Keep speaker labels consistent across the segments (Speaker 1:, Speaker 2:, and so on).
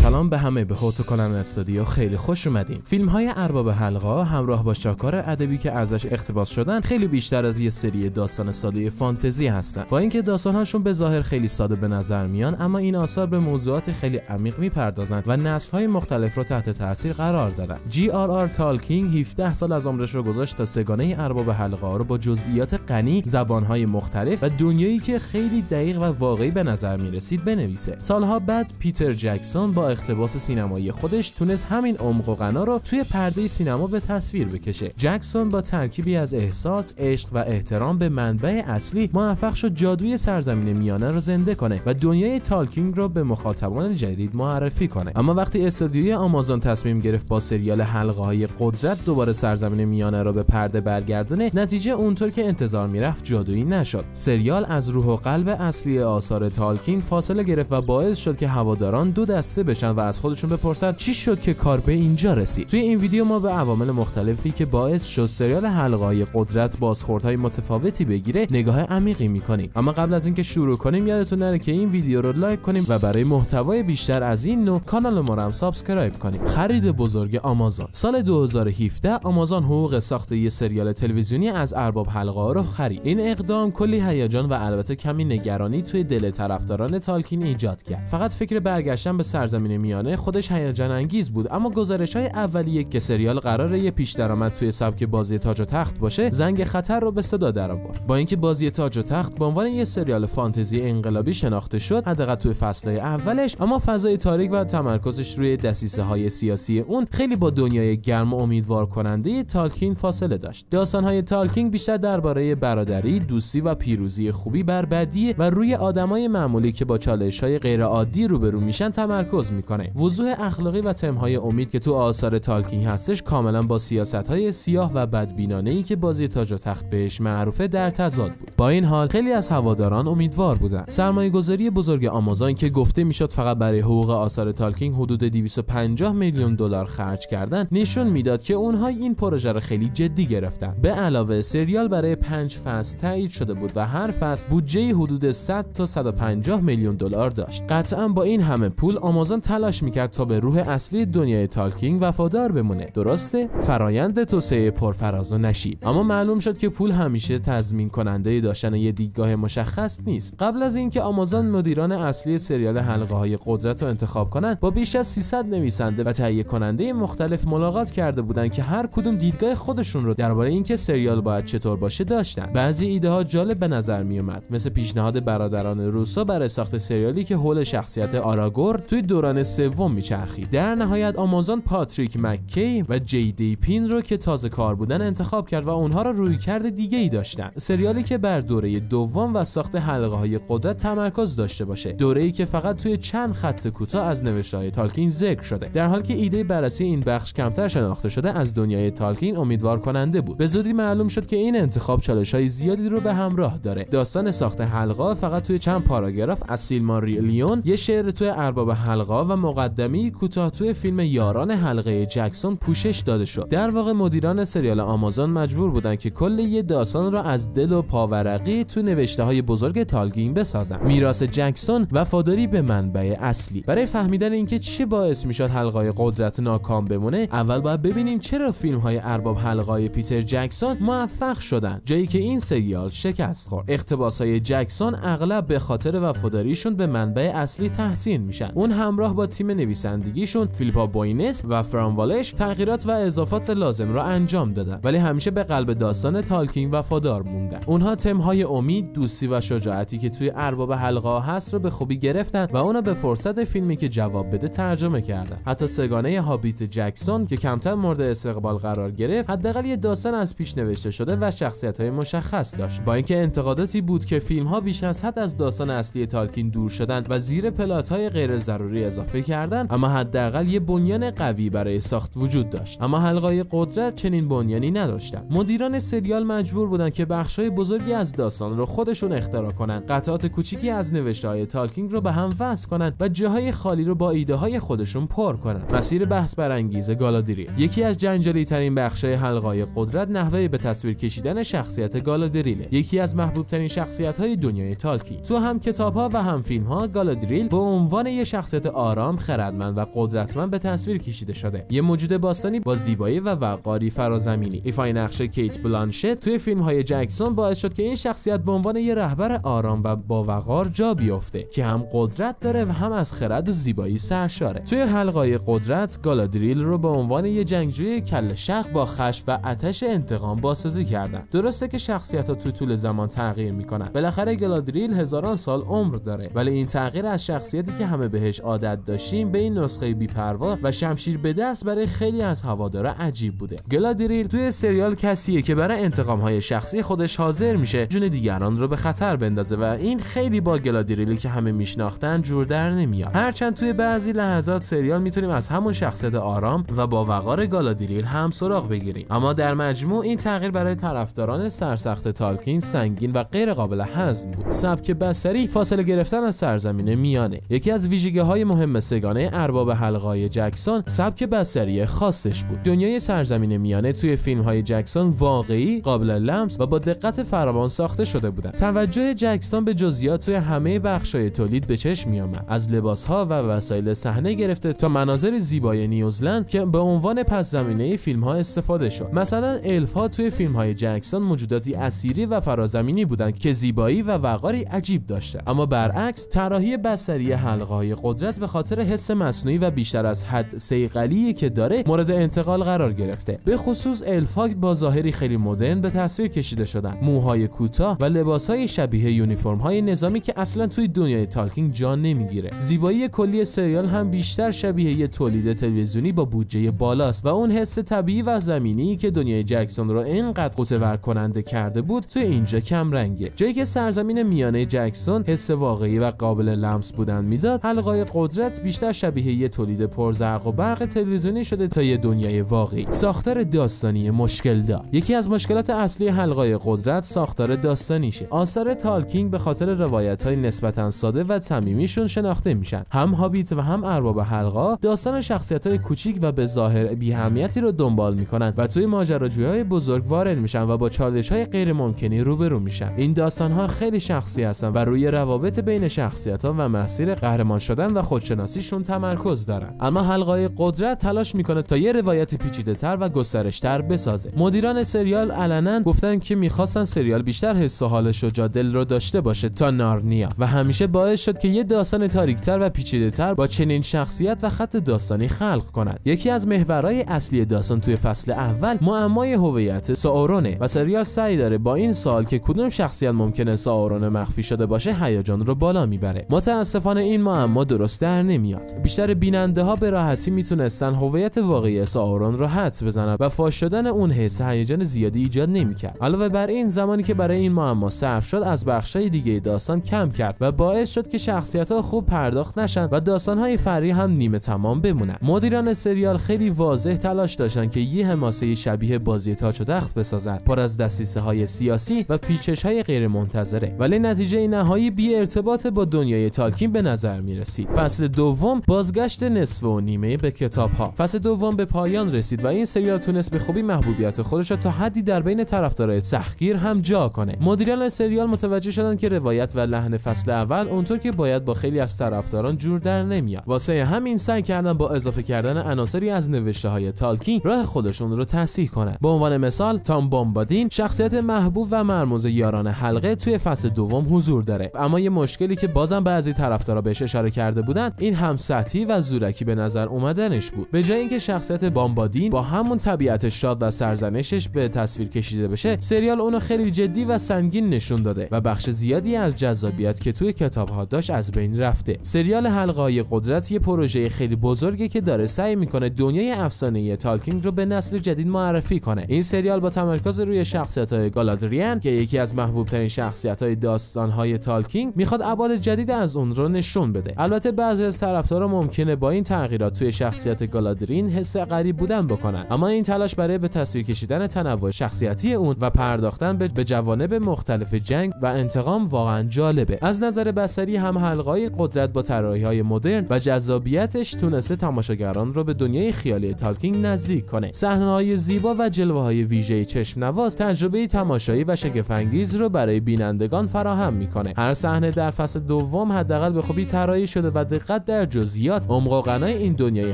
Speaker 1: سلام به همه، به هوتوکالن استودیو خیلی خوش اومدین. فیلم های ارباب حلقه همراه با شاهکار ادبی که ازش اقتباس شدن خیلی بیشتر از یه سری داستان ساده فانتزی هستن. با اینکه داستانهاشون به ظاهر خیلی ساده به نظر میان، اما این آثار به موضوعات خیلی عمیق میپردازن و نسل‌های مختلف رو تحت تاثیر قرار دادن. J.R.R. تالکین 17 سال از عمرش رو گذاشت تا سگانه ارباب حلقه رو با جزئیات غنی، زبان‌های مختلف و دنیایی که خیلی دقیق و واقعی به نظر میرسید بنویسه. سالها بعد پیتر جکسون با اقتباس سینمایی خودش تونست همین عمق و غنا رو توی پرده سینما به تصویر بکشه. جکسون با ترکیبی از احساس، عشق و احترام به منبع اصلی موفق شد جادوی سرزمین میانه رو زنده کنه و دنیای تالکین رو به مخاطبان جدید معرفی کنه. اما وقتی استودیوی آمازون تصمیم گرفت با سریال حلقه‌های قدرت دوباره سرزمین میانه رو به پرده برگردونه، نتیجه اونطور که انتظار میرفت جادویی نشد. سریال از روح و قلب اصلی آثار تالکین فاصله گرفت و باعث شد که هواداران دو دسته بشن و از خودشون بپرسن چی شد که کار به اینجا رسید. توی این ویدیو ما به عوامل مختلفی که باعث شد سریال حلقه‌های قدرت بازخوردهای متفاوتی بگیره نگاه عمیقی می‌کنیم. اما قبل از اینکه شروع کنیم یادتون نره که این ویدیو رو لایک کنیم و برای محتوای بیشتر از این نوع کانال ما رو هم سابسکرایب کنیم. خرید بزرگ آمازون. سال 2017 آمازون حقوق ساخت یه سریال تلویزیونی از ارباب حلقه رو خرید. این اقدام کلی هیجان و البته کمی نگرانی توی دل طرفداران تالکین ایجاد کرد. فقط فکر برگشتن به سرزمین میانه خودش هیجان انگیز بود، اما گزارش‌های اولیه که سریال قراره یه پیش درآمد توی سبک بازی تاج و تخت باشه زنگ خطر رو به صدا درآورد. با اینکه بازی تاج و تخت به عنوان یه سریال فانتزی انقلابی شناخته شد حداقل توی فصل‌های اولش، اما فضای تاریک و تمرکزش روی دسیسه‌های سیاسی اون خیلی با دنیای گرم و امیدوار کننده تالکین فاصله داشت. داستان‌های تالکین بیشتر درباره برادری، دوستی و پیروزی خوبی بر بدی و روی آدمای معمولی که با چالش‌های غیر عادی روبرو میشن تمرکز میکنه. وضوح اخلاقی و تم‌های امید که تو آثار تالکین هستش کاملا با سیاست‌های سیاه و بدبینانه‌ای که بازی تاج و تخت بهش معروفه در تضاد بود. با این حال خیلی از هواداران امیدوار بودن. سرمایه‌گذاری بزرگ آمازون که گفته میشد فقط برای حقوق آثار تالکین حدود 250 میلیون دلار خرج کردن، نشون میداد که اونها این پروژه رو خیلی جدی گرفتن. به علاوه سریال برای 5 فصل تایید شده بود و هر فصل بودجه حدود 100 تا 150 میلیون دلار داشت. قطعاً با این همه پول آمازون تلاش میکرد تا به روح اصلی دنیای تالکین وفادار بمونه. درسته؟ فرایند توسعه پرفراز و نشیب. اما معلوم شد که پول همیشه تضمین کننده داشتن یه دیدگاه مشخص نیست. قبل از اینکه آمازون مدیران اصلی سریال حلقه‌های قدرت رو انتخاب کنن، با بیش از 300 نویسنده و تهیه کننده مختلف ملاقات کرده بودند که هر کدوم دیدگاه خودشون رو درباره اینکه سریال باید چطور باشه داشتن. بعضی ایده ها جالب به نظر می اومد، مثل پیشنهاد برادران روسو برای ساخت سریالی که حول شخصیت آراگور توی دوران سوم میچرخید. در نهایت آمازون پاتریک مککی و جی دی پین رو که تازه کار بودن انتخاب کرد و اونها رو رویکرد دیگه‌ای داشتن. سریالی که بر دوره دوم و ساخت حلقه‌های قدرت تمرکز داشته باشه، دوره‌ای که فقط توی چند خط کوتاه از نوشته‌های تالکین ذکر شده. در حالی که ایده بررسی این بخش کمتر شناخته شده از دنیای تالکین امیدوار کننده بود. به زودی معلوم شد که این انتخاب چالش‌های زیادی رو به همراه داره. داستان ساخت حلقه فقط توی چند پاراگراف از سیلماریلیون، یه شعر توی ارباب حلقه و مقدمه‌ای کوتاه توی فیلم یاران حلقه جکسون پوشش داده شد. در واقع مدیران سریال آمازون مجبور بودن که کل یه داستان رو از دل و پاورقی تو نوشته‌های بزرگ تالکین بسازن. میراث جکسون، وفاداری به منبع اصلی. برای فهمیدن اینکه چه باعث میشد حلقه‌های قدرت ناکام بمونه، اول باید ببینیم چرا فیلم‌های ارباب حلقه‌های پیتر جکسون موفق شدن، جایی که این سریال شکست خورد. اقتباس‌های جکسون اغلب به خاطر وفاداریشون به منبع اصلی تحسین میشن. اون همراه با تیم نویسندگیشون فیلیپا بوینس و فران والش تغییرات و اضافات لازم را انجام دادن، ولی همیشه به قلب داستان تالکین وفادار موندن. اونها تم‌های امید، دوستی و شجاعتی که توی ارباب حلقه هست رو به خوبی گرفتن و اونو به فرصت فیلمی که جواب بده ترجمه کردن. حتی سگانه هابیت جکسون که کمتر مورد استقبال قرار گرفت، حداقل یه داستان از پیش نوشته شده و شخصیت‌های مشخص داشت. با اینکه انتقاداتی بود که فیلم‌ها بیش از حد از داستان اصلی تالکین دور شدن و زیر پلات‌های غیر ضروری اضافه کردن، اما حداقل یه بنیان قوی برای ساخت وجود داشت. اما حلقه‌های قدرت چنین بنیانی نداشتن. مدیران سریال مجبور بودن که بخش‌های بزرگی از داستان رو خودشون اختراع کنن، قطعات کوچیکی از نوشته‌های تالکین رو به هم وصل کنن و جاهای خالی رو با ایده‌های خودشون پر کنن. مسیر بحث برانگیز گالادریل. یکی از جنجالی‌ترین بخش‌های حلقه‌های قدرت نحوه به تصویر کشیدن شخصیت گالادریل، یکی از محبوب‌ترین شخصیت‌های دنیای تالکین. تو هم کتاب‌ها و هم فیلم‌ها گالادریل به عنوان یک شخصیت آرام، خردمند و قدرتمند به تصویر کشیده شده. یه موجود باستانی با زیبایی و وقاری فرازمینی. ایفای نقش کیت بلانشت توی فیلم‌های جکسون باعث شد که این شخصیت به عنوان یه رهبر آرام و با وقار جا بیفته که هم قدرت داره و هم از خرد و زیبایی سرشاره. توی حلقه‌های قدرت گالادریل رو به عنوان یه جنگجوی کله شق با خشم و آتش انتقام بازسازی کردن. درسته که شخصیت‌ها تو طول زمان تغییر می‌کنن. بالاخره گالادریل هزاران سال عمر داره، ولی این تغییر از شخصیتی که همه بهش عادت داشتیم به این نسخه بی‌پروا و شمشیر به دست برای خیلی از هوادارا عجیب بوده. گالادریل توی سریال کسیه که برای انتقام‌های شخصی خودش حاضر میشه جون دیگران رو به خطر بندازه و این خیلی با گالادریلی که همه میشناختن جور در نمیاد. هرچند توی بعضی لحظات سریال میتونیم از همون شخصیت آرام و با وقار گالادریل هم سراغ بگیریم، اما در مجموع این تغییر برای طرفداران سرسخت تالکین سنگین و غیر قابل هضم بود. سبک بصری فاصله گرفتن از سرزمین میانه. یکی از ویژگی‌های مهم سگانه ارباب حلقه‌های جکسون سبک بصری خاصش بود. دنیای سرزمین میانه توی فیلم‌های جکسون واقعی، قابل لمس و با دقت فراوان ساخته شده بودند. توجه جکسون به جزئیات توی همه بخش‌های تولید به چشم می‌آمد، از لباس‌ها و وسایل صحنه گرفته تا مناظر زیبای نیوزلند که به عنوان پس زمینه فیلم‌ها استفاده شد. مثلا الف‌ها توی فیلم‌های جکسون موجوداتی اسیری و فرازمینی بودند که زیبایی و وقاری عجیب داشتند، اما برعکس طراحی بصری حلقه‌های قدرت به خاطر حس مصنوعی و بیشتر از حد صیقلی که داره مورد انتقال قرار گرفته. به خصوص الف‌ها با ظاهری خیلی مدرن به تصویر کشیده شدن، موهای کوتاه و لباس‌های شبیه یونیفرم‌های نظامی که اصلا توی دنیای تالکین جا نمیگیره. زیبایی کلی سریال هم بیشتر شبیه یه تولید تلویزیونی با بودجه بالاست و اون حس طبیعی و زمینی که دنیای جکسون رو اینقدر قوطه‌ور کننده کرده بود توی اینجا کم رنگه. جایی که سرزمین میانه جکسون حس واقعی و قابل لمس بودن میداد، حلقه‌های قدرت بیشتر شبیه یه تولید پرزرق و برق تلویزیونی شده تا یه دنیای واقعی. ساختار داستانی مشکل دار. یکی از مشکلات اصلی حلقه‌های قدرت ساختار داستانیشه. آثار تالکین به خاطر روایت‌های نسبتاً ساده و صمیمیشون شناخته میشن. هم هابیت و هم ارباب حلقه‌ها داستان شخصیت‌های کوچیک و به ظاهر بی‌اهمیتی رو دنبال میکنن و توی ماجراجویی‌های بزرگ وارد میشن و با چالش‌های غیر ممکنی روبرو میشن. این داستان‌ها خیلی شخصی هستن و روی روابط بین شخصیت‌ها و مسیر قهرمان شدن و خودشناسیشون تمرکز دارن. اما حلقه‌های قدرت تلاش میکنه تا یه روایت پیچیده‌تر و گسترش‌تر بسازه. مدیران سریال علنا گفتن که می‌خواستن سریال بیشتر حس و حال شجاع دل رو داشته باشه تا نارنیا و همیشه باعث شد که یه داستان تاریک‌تر و پیچیده‌تر با چنین شخصیت و خط داستانی خلق کنند. یکی از محورهای اصلی داستان توی فصل اول معمای هویت سائورونه و سریال سعی داره با این سوال که کدوم شخصیت ممکنه سائورون مخفی شده باشه هیجان رو بالا میبره. متاسفانه این معما درست در نمیاد. بیشتر بیننده‌ها به راحتی میتونستن هویت واقعی سائورون رو حدس بزنن و فاش شدن اون حس هیجان زیادی ایجاد نمیکرد. علاوه بر این زمانی که برای این معما صرف شد از بخشای دیگه داستان کم کرد و باعث شد که شخصیت‌ها خوب پرداخت نشن و داستان‌های فرعی هم نیمه تمام بمونن. مدیران سریال خیلی واضح تلاش داشتن که یه حماسه شبیه بازی تاج و تخت بسازن، پر از دسیسه‌های سیاسی و پیچش‌های غیر منتظره، ولی نتیجه نهایی بی ارتباط با دنیای تالکین به نظر می‌رسید. فصل دوم بازگشت نصف و نیمه به کتاب‌ها. فصل دوم به پایان رسید و این سریال تونست به خوبی محبوبیت خودش را تا حدی در بین طرفدارای سختگیر هم جا کنه. مدیران سریال متوجه شدن که روایت و لحن فصل اول اونطور که باید با خیلی از طرفداران جور در نمیاد. واسه همین سعی کردن با اضافه کردن عناصری از نوشته‌های تالکین راه خودشون رو تصحیح کنن. به عنوان مثال تام بامبادین شخصیت محبوب و مرموز یاران حلقه توی فصل دوم حضور داره، اما یه مشکلی که بازم بعضی طرفدارا بهش اشاره کرده بودن این هم سطحی و زورکی به نظر اومدنش بود. به جای اینکه شخصیت بامبادین با همون طبیعت شاد و سرزنشش به تصویر کشیده بشه، سریال اونو خیلی جدی و سنگین نشون داده و بخش زیادی از جذابیت که توی کتاب‌ها داشت از بین رفته. سریال حلقه‌های قدرت یه پروژه خیلی بزرگی که داره سعی میکنه دنیای افسانه‌ای تالکین رو به نسل جدید معرفی کنه. این سریال با تمرکز روی شخصیت‌های گالادریان که یکی از محبوب‌ترین شخصیت‌های داستان‌های تالکین میخواد ابعاد جدید از اون رو نشون بده. البته بعضی از طرفدارا ممکنه با این تغییرات توی شخصیت گالادرین حس غریب بودن بکنن، اما این تلاش برای به تصویر کشیدن تنوع شخصیتی اون و پرداختن به جوانب مختلف جنگ و انتقام واقعا جالبه. از نظر بصری هم حلقه‌های قدرت با طراحی‌های مدرن و جذابیتش تونسته تماشاگران رو به دنیای خیالی تالکین نزدیک کنه. صحنه‌های زیبا و جلوه‌های ویژه چشم نواز تجربه تماشایی و شگفت‌انگیز رو برای بینندگان فراهم میکنه. هر صحنه در فصل دوم حداقل به خوبی طراحی شده و دقت دقت در جزئیات عمق و غنای این دنیای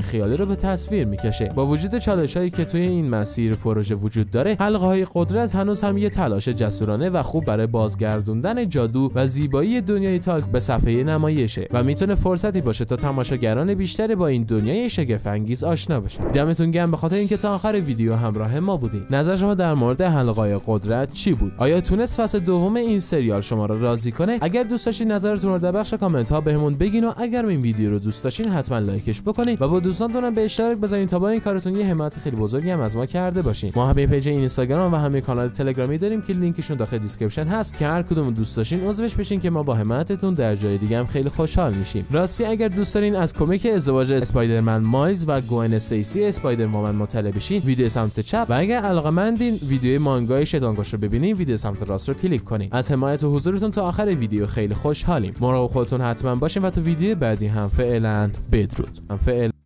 Speaker 1: خیالی رو به تصویر میکشه. با وجود چالش‌هایی که توی این مسیر پروژه وجود داره، حلقه‌های قدرت هنوز هم یه تلاش جسورانه و خوب برای بازگردوندن جادو و زیبایی دنیای تالک به صفحه نمایشه و میتونه فرصتی باشه تا تماشاگران بیشتری با این دنیای شگفت‌انگیز آشنا بشن. دمتون گرم به خاطر اینکه تا آخر ویدیو همراه ما بودین. نظر شما در مورد حلقه‌های قدرت چی بود؟ آیا تونست فصل دوم این سریال شما رو راضی کنه؟ اگر دوست داشتین نظرتون رو در بخش کامنت ها بهمون بگین و اگر این ویدیو رو دوست داشتین حتما لایکش بکنید و با دوستانتون هم به اشتراک بذارین تا با این کارتون یه حمایت خیلی بزرگی هم از ما کرده باشین. ما هم پیج اینستاگرام و همه کانال تلگرامی داریم که لینکشون داخل دیسکریپشن هست که هر کدوم دوست داشتین عضوش بشین که ما با حمایتتون در جای دیگه هم خیلی خوشحال میشیم. راستی اگر دوست دارین از کمیک ازدواج اسپایدرمن مایلز و گوئن استیسی اسپایدرمن مطلع بشین، ویدیو سمت چپ و اگر علاقه‌مندین ویدیو مانگای شیطانکش رو ببینین، ویدیو سمت راست رو کلیک کنین. از حمایت و حضورتون تا آخر ویدیو خیلی خوشحالیم. مراقب خودتون حتما باشین و تو ویدیو بعدی هم فعلا بدرود.